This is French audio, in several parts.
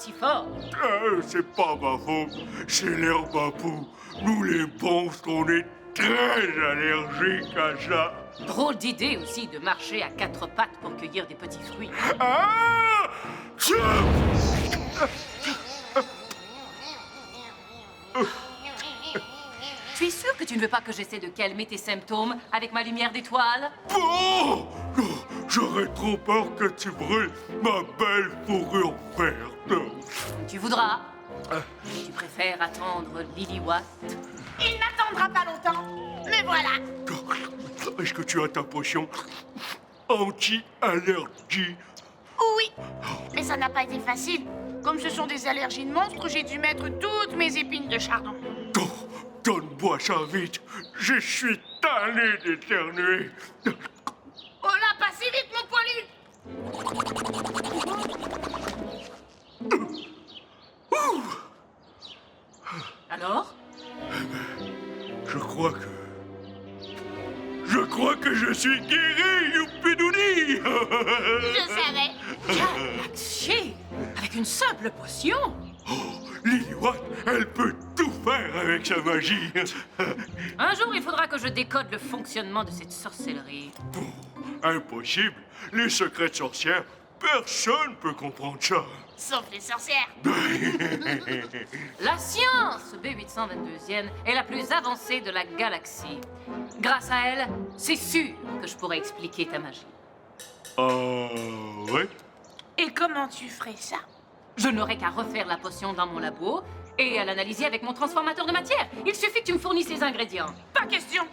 aussi fort. C'est pas ma faute, c'est l'herbe à poux. Nous les monstres, on est très allergiques à ça. Drôle d'idée aussi de marcher à quatre pattes pour cueillir des petits fruits. Ah! Tu es sûr que tu ne veux pas que j'essaie de calmer tes symptômes avec ma lumière d'étoile? Oh! J'aurais trop peur que tu brûles ma belle fourrure verte. Tu voudras. Tu préfères attendre Lily-Watt? Il n'attendra pas longtemps. Mais voilà. Est-ce que tu as ta potion anti-allergie? Oui. Mais ça n'a pas été facile. Comme ce sont des allergies de monstres, j'ai dû mettre toutes mes épines de chardon. Oh, donne-moi ça vite. Je suis tanné d'éternuer. Oh là, pas si vite, mon poilu. Alors? Je crois que je suis guéri, youpidouni. Je savais. Galaxie! Avec une simple potion? Oh, Lily-Watt, elle peut tout faire avec sa magie. Un jour, il faudra que je décode le fonctionnement de cette sorcellerie. Impossible. Les secrets de sorcières, personne peut comprendre ça. Sauf les sorcières. La science B822e est la plus avancée de la galaxie. Grâce à elle, c'est sûr que je pourrais expliquer ta magie. Ouais. Et comment tu ferais ça? Je n'aurais qu'à refaire la potion dans mon labo et à l'analyser avec mon transformateur de matière. Il suffit que tu me fournisses les ingrédients. Pas question.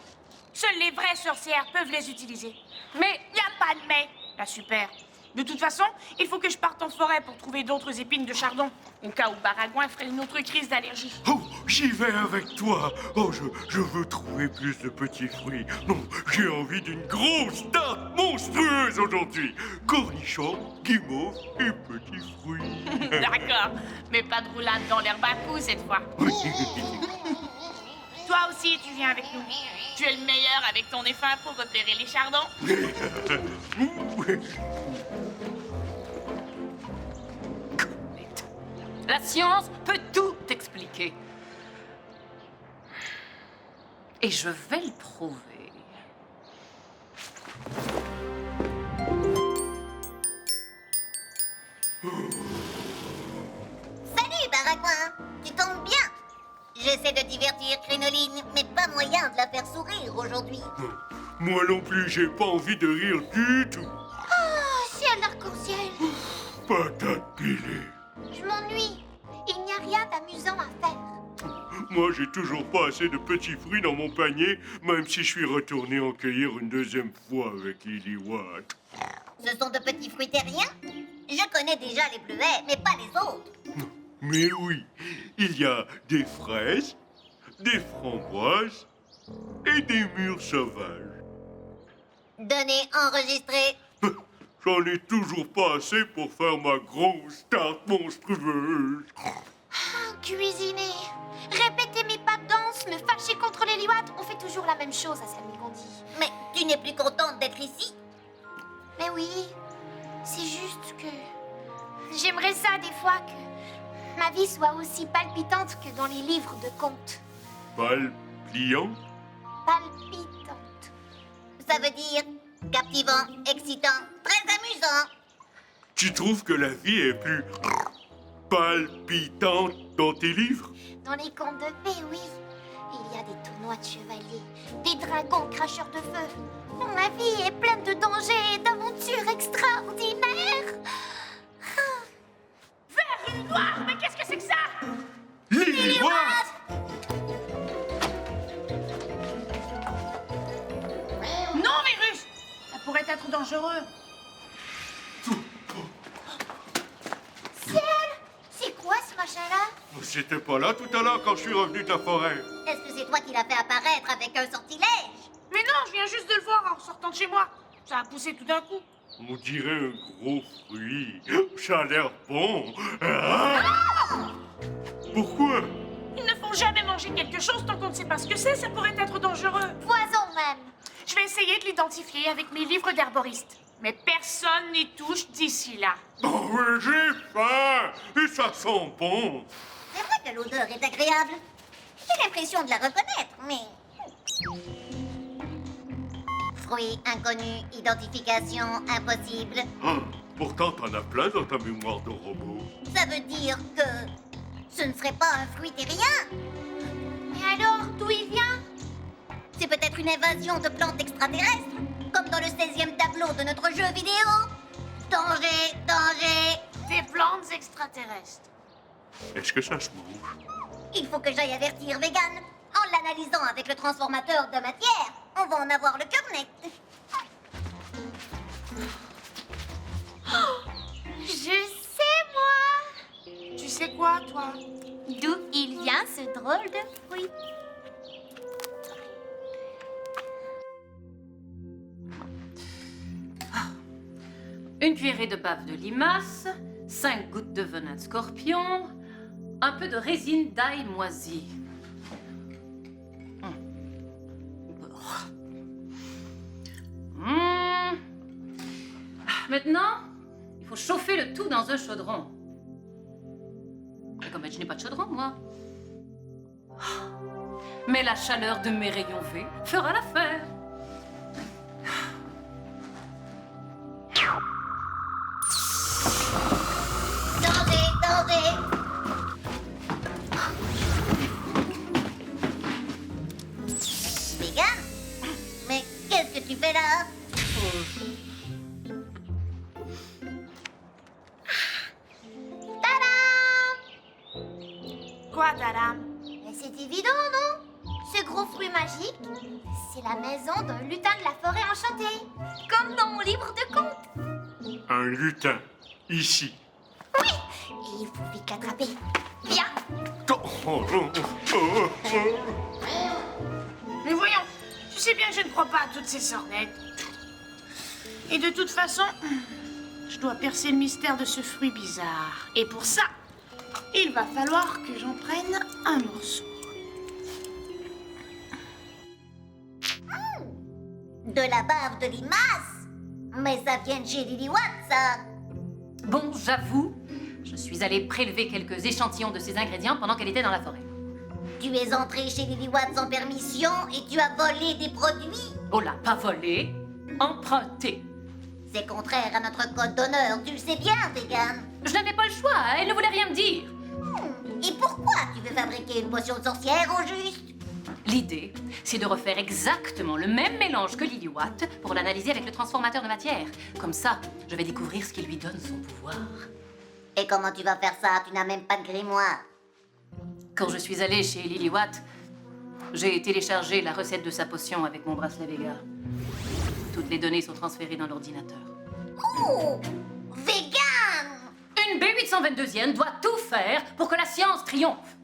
Seules les vraies sorcières peuvent les utiliser. Mais Y a pas de mais. Ah, super. De toute façon, il faut que je parte en forêt pour trouver d'autres épines de chardon, au cas où Baragouin ferait une autre crise d'allergie. Oh, j'y vais avec toi. Oh, je veux trouver plus de petits fruits. Non, j'ai envie d'une grosse tarte monstrueuse aujourd'hui. Cornichons, guimauves et petits fruits. D'accord, mais pas de roulade dans l'herbe à poux cette fois. Toi aussi, tu viens avec nous. Tu es le meilleur avec ton effin pour repérer les chardons. la science peut tout expliquer. Et je vais le prouver. Salut, Baragouin. Tu tombes bien. J'essaie de divertir Crinoline, mais pas moyen de la faire sourire aujourd'hui. Moi non plus, j'ai pas envie de rire du tout. Oh, ciel d'arc-en-ciel. Patate pilée. Je m'ennuie. Il n'y a rien d'amusant à faire. Moi, j'ai toujours pas assez de petits fruits dans mon panier, même si je suis retourné en cueillir une deuxième fois avec Lily-Watt. Ce sont de petits fruits terriens. Je connais déjà les bleuets, mais pas les autres. Mais oui, il y a des fraises, des framboises et des mûres sauvages. Données enregistrées. J'en ai toujours pas assez pour faire ma grosse tarte monstrueuse. Cuisiner, répéter mes pas de danse, me fâcher contre les Lily-Watt, on fait toujours la même chose à Salmigondi. Mais tu n'es plus contente d'être ici? Mais oui, c'est juste que j'aimerais ça des fois que ma vie soit aussi palpitante que dans les livres de contes. Palpiant? Palpitante. Ça veut dire captivant, excitant, très amusant. Tu trouves que la vie est plus palpitante dans tes livres? Dans les contes de fées, oui. Il y a des tournois de chevaliers, des dragons cracheurs de feu. Ma vie est pleine de dangers et d'aventures extraordinaires. Verrue noire, mais qu'est-ce que c'est que ça? Lily-Watt! Non, Virus! Ça pourrait être dangereux. Ciel! C'est quoi ce machin-là? C'était pas là tout à l'heure quand je suis revenu de la forêt. Est-ce que c'est toi qui l'as fait apparaître avec un sortilège? Mais non, je viens juste de le voir en sortant de chez moi. Ça a poussé tout d'un coup. On dirait un gros fruit. Ça a l'air bon. Ah! Pourquoi? Il ne faut jamais manger quelque chose tant qu'on ne sait pas ce que c'est, ça pourrait être dangereux. Poison même. Je vais essayer de l'identifier avec mes livres d'herboriste. Mais personne n'y touche d'ici là. Oh, mais j'ai faim! Et ça sent bon! C'est vrai que l'odeur est agréable. J'ai l'impression de la reconnaître, mais... Fruit inconnu, identification impossible. Ah, pourtant, t'en as plein dans ta mémoire de robot. Ça veut dire que ce ne serait pas un fruit terrien. Mais alors, d'où il vient? C'est peut-être une invasion de plantes extraterrestres, comme dans le 16e tableau de notre jeu vidéo. Danger, danger. Des plantes extraterrestres. Est-ce que ça se mange? Il faut que j'aille avertir Vegan. En l'analysant avec le transformateur de matière, on va en avoir le cœur net. Je sais, moi! Tu sais quoi, toi? D'où il vient ce drôle de fruit? Une cuillerée de bave de limace, 5 gouttes de venin de scorpion, un peu de résine d'ail moisi. Maintenant, il faut chauffer le tout dans un chaudron. Et comme je n'ai pas de chaudron, moi. Mais la chaleur de mes rayons V fera l'affaire. Danger, danger. Vegan? Mais qu'est-ce que tu fais là? Quoi, Daram? Mais c'est évident, non? Ce gros fruit magique, c'est la maison d'un lutin de la forêt enchantée. Comme dans mon livre de contes. Un lutin, ici. Oui! Et il faut vite l'attraper. Viens! Oh, oh, oh, oh, oh. Mais voyons, tu sais bien que je ne crois pas à toutes ces sornettes. Et de toute façon, je dois percer le mystère de ce fruit bizarre. Et pour ça, il va falloir que j'en prenne un morceau. De la bave de limace? Mais ça vient de chez Lily Watt, ça. Bon, j'avoue, je suis allée prélever quelques échantillons de ces ingrédients pendant qu'elle était dans la forêt. Tu es entré chez Lily Watt sans permission et tu as volé des produits? Oh là, pas volé, emprunté. C'est contraire à notre code d'honneur, tu le sais bien, Vegan. Je n'avais pas le choix, elle ne voulait rien me dire. Et pourquoi tu veux fabriquer une potion de sorcière au juste? L'idée, c'est de refaire exactement le même mélange que Lily Watt pour l'analyser avec le transformateur de matière. Comme ça, je vais découvrir ce qui lui donne son pouvoir. Et comment tu vas faire ça? Tu n'as même pas de grimoire. Quand je suis allée chez Lily Watt, j'ai téléchargé la recette de sa potion avec mon bracelet Vega. Toutes les données sont transférées dans l'ordinateur. Oh! Vegan! Une B822e doit tout faire pour que la science triomphe.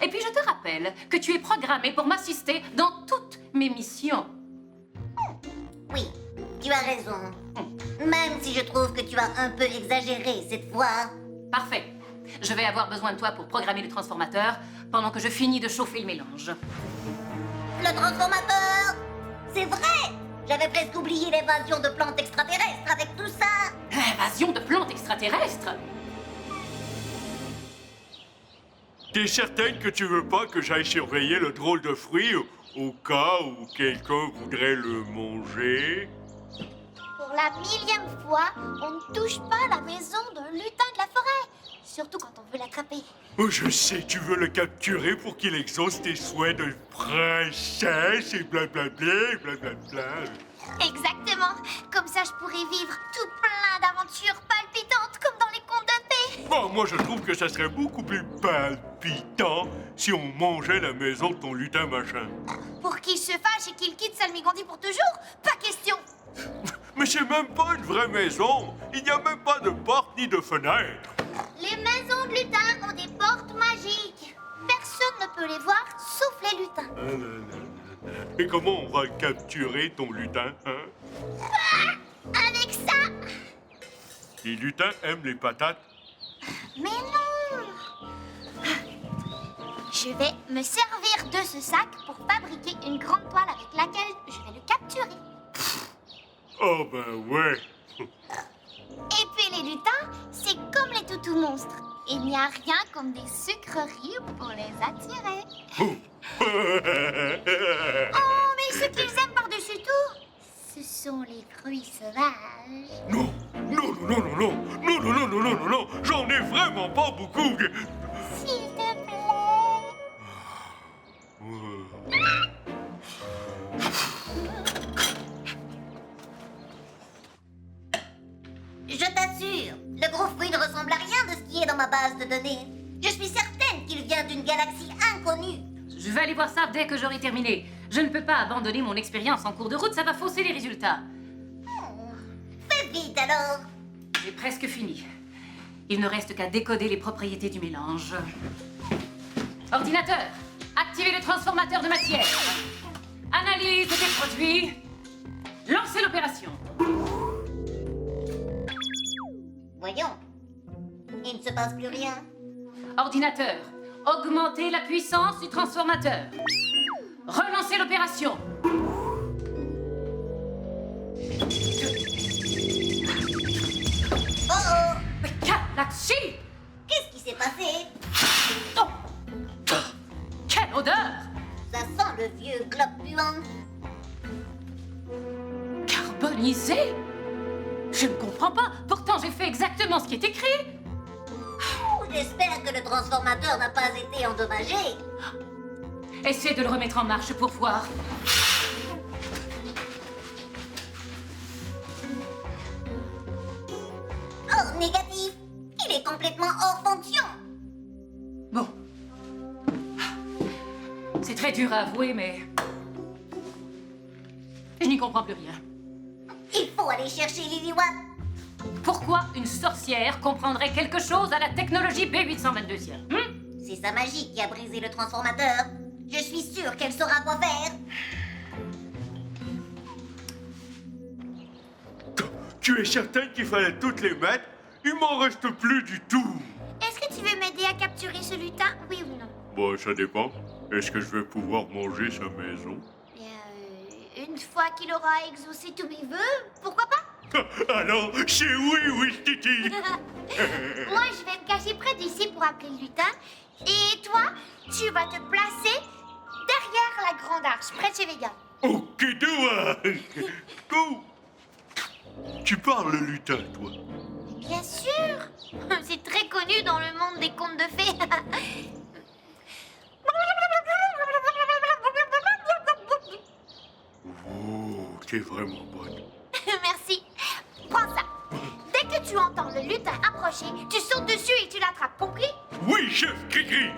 Et puis je te rappelle que tu es programmé pour m'assister dans toutes mes missions. Oui, tu as raison. Même si je trouve que tu as un peu exagéré cette fois. Parfait. Je vais avoir besoin de toi pour programmer le transformateur pendant que je finis de chauffer le mélange. Le transformateur! C'est vrai! J'avais presque oublié l'évasion de plantes extraterrestres avec tout ça. L'invasion de plantes extraterrestres? T'es certaine que tu veux pas que j'aille surveiller le drôle de fruit au cas où quelqu'un voudrait le manger? Pour la 1000e fois, on ne touche pas la maison d'un lutin de la forêt. Surtout quand on veut l'attraper. Oh, je sais, tu veux le capturer pour qu'il exauce tes souhaits de princesse et blablabla, blablabla. Exactement. Comme ça, je pourrais vivre tout plein d'aventures palpitantes comme dans les contes de fées. Bon, moi, je trouve que ça serait beaucoup plus palpitant si on mangeait la maison de ton lutin machin. Pour qu'il se fâche et qu'il quitte Salmigondi pour toujours, pas question. Mais c'est même pas une vraie maison. Il n'y a même pas de porte ni de fenêtre. Les maisons de lutins ont des portes magiques. Personne ne peut les voir, sauf les lutins. Et comment on va le capturer, ton lutin, hein? Avec ça. Les lutins aiment les patates. Mais non. Je vais me servir de ce sac pour fabriquer une grande toile avec laquelle je vais le capturer. Oh ben ouais. Et puis les lutins, c'est comme les toutous monstres. Il n'y a rien comme des sucreries pour les attirer. Oh, mais ce qu'ils aiment par-dessus tout, ce sont les fruits sauvages. Non, non, non, non, non, non, non, non, non, non, non, non, j'en ai vraiment pas beaucoup. S'il te plaît. Je t'assure, le gros fruit ne ressemble à rien de ce qui est dans ma base de données. Je suis certaine qu'il vient d'une galaxie inconnue. Je vais aller voir ça dès que j'aurai terminé. Je ne peux pas abandonner mon expérience en cours de route, ça va fausser les résultats. Fais vite alors. J'ai presque fini. Il ne reste qu'à décoder les propriétés du mélange. Ordinateur, activez le transformateur de matière. Analyse des produits. Lancez l'opération. Voyons. Il ne se passe plus rien. Ordinateur, augmentez la puissance du transformateur. Relancez l'opération. Oh oh. Mais galaxie! Qu'est-ce qui s'est passé? Oh! Quelle odeur! Ça sent le vieux globe puant. Carbonisé? Je ne comprends pas. Pourtant, j'ai fait exactement ce qui est écrit. J'espère que le transformateur n'a pas été endommagé. Essaie de le remettre en marche pour voir. Oh, négatif. Il est complètement hors fonction. Bon. C'est très dur à avouer, mais... je n'y comprends plus rien. Il faut aller chercher Liliwatt. Pourquoi une sorcière comprendrait quelque chose à la technologie B822e? C'est sa magie qui a brisé le transformateur. Je suis sûre qu'elle saura quoi faire. Tu es certaine qu'il fallait toutes les mettre? Il m'en reste plus du tout. Est-ce que tu veux m'aider à capturer ce lutin, oui ou non? Bon, ça dépend. Est-ce que je vais pouvoir manger sa maison? Bien, une fois qu'il aura exaucé tous mes vœux, pourquoi pas? Alors, c'est oui, Titi. Moi, je vais me cacher près d'ici pour appeler le lutin. Et toi, tu vas te placer derrière la grande arche, près de chez Vega. Ok, toi. Oh. Tu parles le lutin, toi. Bien sûr. C'est très connu dans le monde des contes de fées. Oh, t'es vraiment bonne. Merci. Prends ça. Dès que tu entends le lutin approcher, tu sautes dessus et tu l'attrapes. Compris? Oui, chef Cricri.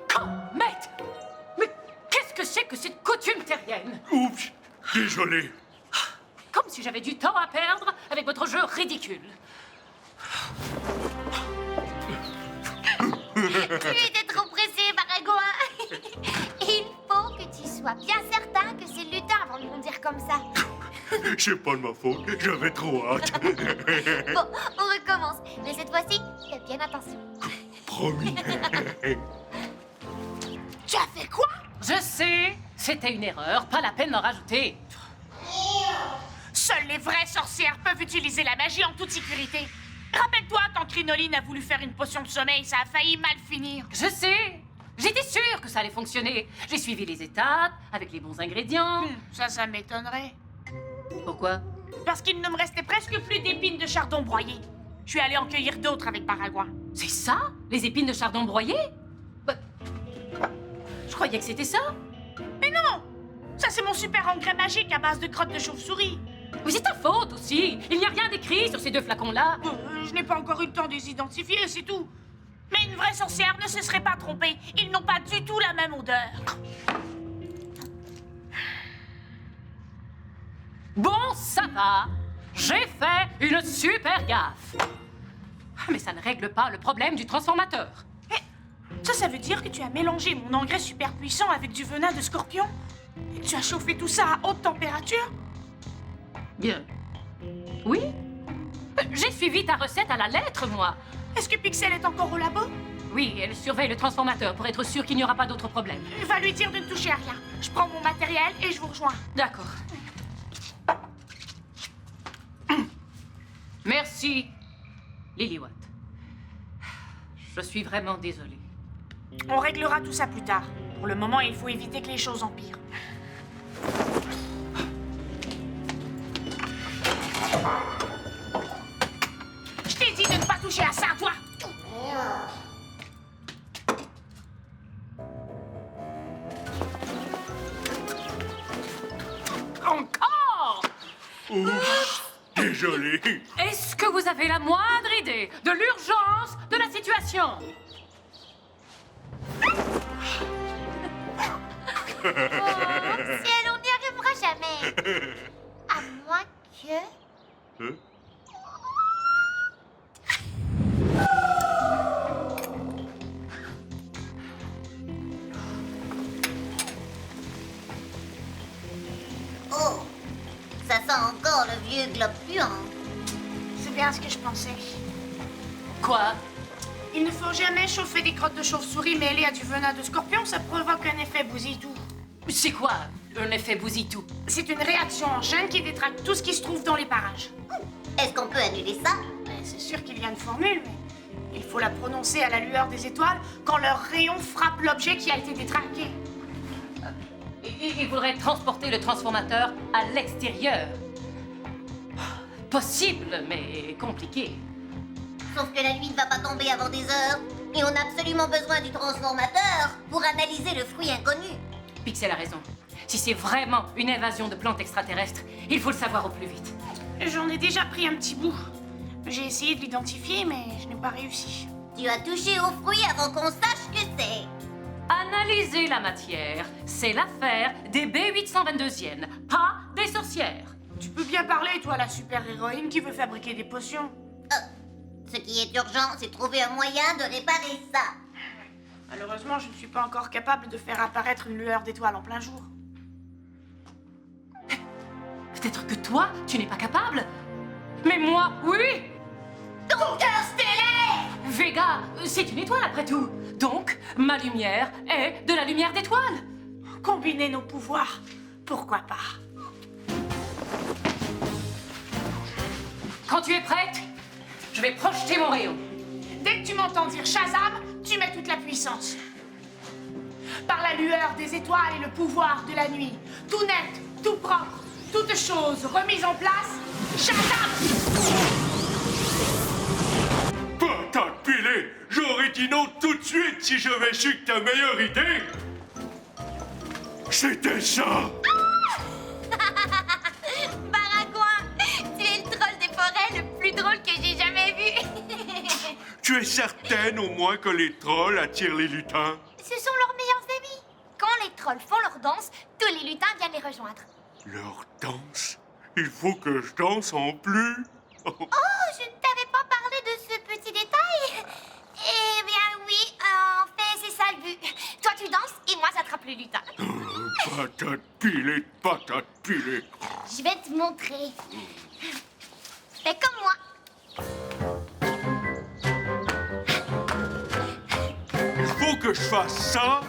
Comet! Mais qu'est-ce que c'est que cette coutume terrienne? Oups, désolé. Comme si j'avais du temps à perdre avec votre jeu ridicule. Tu étais trop pressé, Baragouin. Il faut que tu sois bien certain que c'est le lutin avant de bondir comme ça. C'est pas de ma faute, j'avais trop hâte. Bon, on recommence. Mais cette fois-ci, fais bien attention. Promis. Tu as fait quoi? Je sais, c'était une erreur, pas la peine d'en rajouter. Seules les vraies sorcières peuvent utiliser la magie en toute sécurité. Rappelle-toi quand Crinoline a voulu faire une potion de sommeil, ça a failli mal finir. Je sais, j'étais sûre que ça allait fonctionner. J'ai suivi les étapes, avec les bons ingrédients. Ça m'étonnerait. Pourquoi? Parce qu'il ne me restait presque plus d'épines de chardon broyées. Je suis allée en cueillir d'autres avec Baragouin. C'est ça? Les épines de chardon broyées? Bah, je croyais que c'était ça. Mais non! Ça, c'est mon super engrais magique à base de crottes de chauve-souris. Mais c'est ta faute aussi. Il n'y a rien d'écrit sur ces deux flacons-là. Je n'ai pas encore eu le temps de les identifier, c'est tout. Mais une vraie sorcière ne se serait pas trompée. Ils n'ont pas du tout la même odeur. Bon, ça va. J'ai fait une super gaffe. Mais ça ne règle pas le problème du transformateur. Ça veut dire que tu as mélangé mon engrais super puissant avec du venin de scorpion? Et que tu as chauffé tout ça à haute température? Bien. Oui. J'ai suivi ta recette à la lettre, moi. Est-ce que Pixel est encore au labo? Oui, elle surveille le transformateur pour être sûre qu'il n'y aura pas d'autres problèmes. Va lui dire de ne toucher à rien. Je prends mon matériel et je vous rejoins. D'accord. Merci, Lillywat. Je suis vraiment désolée. On réglera tout ça plus tard. Pour le moment, il faut éviter que les choses empirent. Je t'ai dit de ne pas toucher à ça, toi! Encore! Désolé. Est-ce que vous avez la moindre idée de l'urgence de la situation? Oh, ciel, on n'y arrivera jamais. À moins que... Hein? Oh, ça sent encore le vieux globe puant. C'est bien ce que je pensais. Quoi? Il ne faut jamais chauffer des crottes de chauve-souris mêlées à du venin de scorpion, ça provoque un effet bousille-tout. C'est quoi un effet bousille-tout? C'est une réaction en chaîne qui détraque tout ce qui se trouve dans les parages. Est-ce qu'on peut annuler ça? C'est sûr qu'il y a une formule, mais il faut la prononcer à la lueur des étoiles quand leur rayon frappe l'objet qui a été détraqué. Il faudrait transporter le transformateur à l'extérieur. Possible, mais compliqué. Sauf que la nuit ne va pas tomber avant des heures. Et on a absolument besoin du transformateur pour analyser le fruit inconnu. Pixel a raison. Si c'est vraiment une invasion de plantes extraterrestres, il faut le savoir au plus vite. J'en ai déjà pris un petit bout. J'ai essayé de l'identifier, mais je n'ai pas réussi. Tu as touché au fruit avant qu'on sache que c'est. Analyser la matière, c'est l'affaire des B822iennes, pas des sorcières. Tu peux bien parler, toi, la super-héroïne qui veut fabriquer des potions. Ce qui est urgent, c'est de trouver un moyen de réparer ça. Malheureusement, je ne suis pas encore capable de faire apparaître une lueur d'étoile en plein jour. Peut-être que toi, tu n'es pas capable. Mais moi, oui. Ton cœur stellaire! Vega, c'est une étoile après tout. Donc, ma lumière est de la lumière d'étoile. Combiner nos pouvoirs, pourquoi pas? Quand tu es prête, je vais projeter mon rayon. Dès que tu m'entends dire Shazam, tu mets toute la puissance. Par la lueur des étoiles et le pouvoir de la nuit, tout net, tout propre, toute chose remise en place, Shazam! Patate pilée. J'aurais dit non tout de suite si j'avais su que ta meilleure idée, c'était ça. Baragouin, tu es le troll des forêts le plus drôle que j'ai jamais vu. Tu es certaine au moins que les trolls attirent les lutins? Ce sont leurs meilleurs amis. Quand les trolls font leur danse, tous les lutins viennent les rejoindre. Leur danse? Il faut que je danse en plus? Oh, je ne t'avais pas parlé de ce petit détail. Eh bien oui, en fait, c'est ça le but. Toi, tu danses et moi, j'attrape les lutins. Patate pilée, patate pilée. Je vais te montrer. Fais comme moi. Il faut que je fasse ça?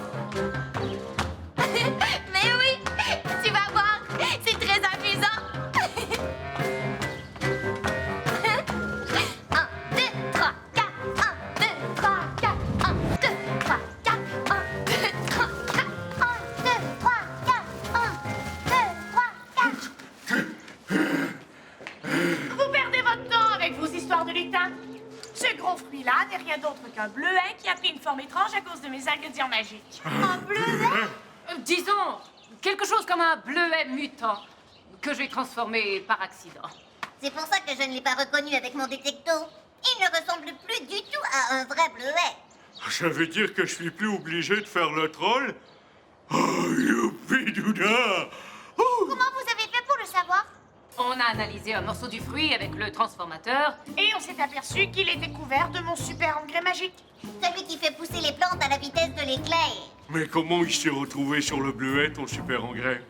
Mais oui, tu vas voir, c'est très amusant. 1, 2, 3, 4, 1, 2, 3, 4, 1, 2, 3, 4, 1, 2, 3, 4, 1, 2, 3, 4, 1, 2, 3, 4. Vous perdez votre temps avec vos histoires de lutins. Ce gros fruit-là n'est rien d'autre qu'un bleuet qui a pris une forme étrange à cause de mes ingrédients magiques. Un bleuet? Disons, quelque chose comme un bleuet mutant que j'ai transformé par accident. C'est pour ça que je ne l'ai pas reconnu avec mon détecto. Il ne ressemble plus du tout à un vrai bleuet. Ça veut dire que je suis plus obligé de faire le troll? Oh, youpi douda! Oh, Comment vous avez fait pour le savoir? On a analysé un morceau du fruit avec le transformateur. Et on s'est aperçu qu'il était couvert de mon super engrais magique. Celui qui fait pousser les plantes à la vitesse de l'éclair. Mais comment il s'est retrouvé sur le bleuet, ton super engrais?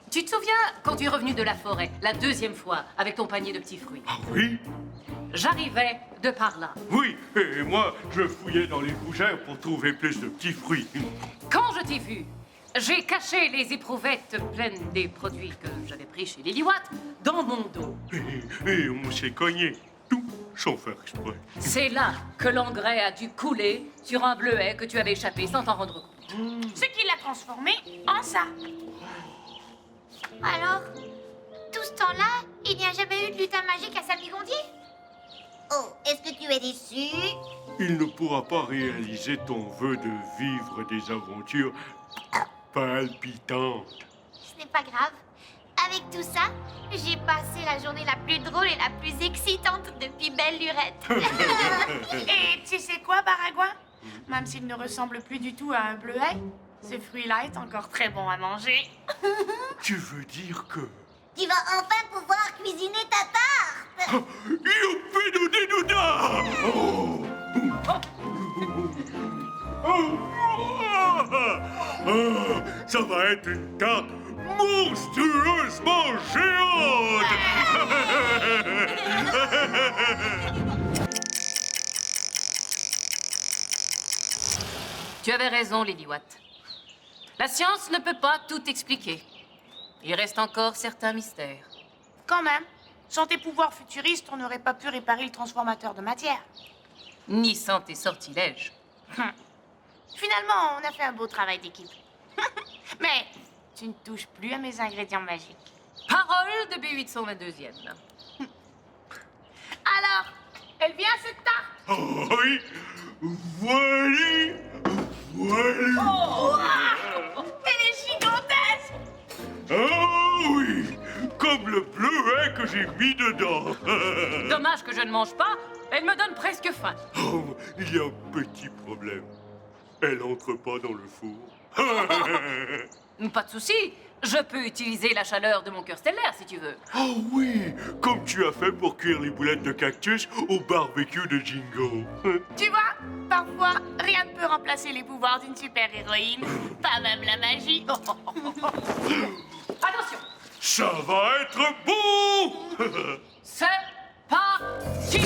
Tu te souviens quand tu es revenu de la forêt, la deuxième fois, avec ton panier de petits fruits? Ah oui? J'arrivais de par là. Oui, et moi, je fouillais dans les fougères pour trouver plus de petits fruits. Quand je t'ai vu, j'ai caché les éprouvettes pleines des produits que j'avais pris chez Lily Watt dans mon dos. Et on s'est cogné, tout sans faire exprès. C'est là que l'engrais a dû couler sur un bleuet que tu avais échappé sans t'en rendre compte. Ce qui l'a transformé en ça. Alors, tout ce temps-là, il n'y a jamais eu de lutin magique à Samigondi? Oh, est-ce que tu es déçu? Il ne pourra pas réaliser ton vœu de vivre des aventures palpitantes. Ce n'est pas grave. Avec tout ça, j'ai passé la journée la plus drôle et la plus excitante depuis belle lurette. Et tu sais quoi, Baragouin? Même s'il ne ressemble plus du tout à un bleuet, ce fruit-là est encore très bon à manger. Tu veux dire que... Tu vas enfin pouvoir cuisiner ta tarte. Youpi douda! Oh! Ça va être une tarte monstrueusement géante! Tu avais raison, Lily Watt. La science ne peut pas tout expliquer. Il reste encore certains mystères. Quand même, sans tes pouvoirs futuristes, on n'aurait pas pu réparer le transformateur de matière. Ni sans tes sortilèges. Finalement, on a fait un beau travail d'équipe. Mais tu ne touches plus à mes ingrédients magiques. Parole de B822e. Alors, elle vient cette tarte? Oh oui! Voilà! Voilà! Elle est gigantesque! Oh oui! Comme le bleuet que j'ai mis dedans! Dommage que je ne mange pas. Elle me donne presque faim. Oh, il y a un petit problème. Elle entre pas dans le four. Pas de souci. Je peux utiliser la chaleur de mon cœur stellaire si tu veux. Oh oui! Comme tu as fait pour cuire les boulettes de cactus au barbecue de Jingo. Tu vois, parfois, rien ne peut remplacer les pouvoirs d'une super-héroïne. Pas même la magie. Attention, Ça va être bon! c'est parti.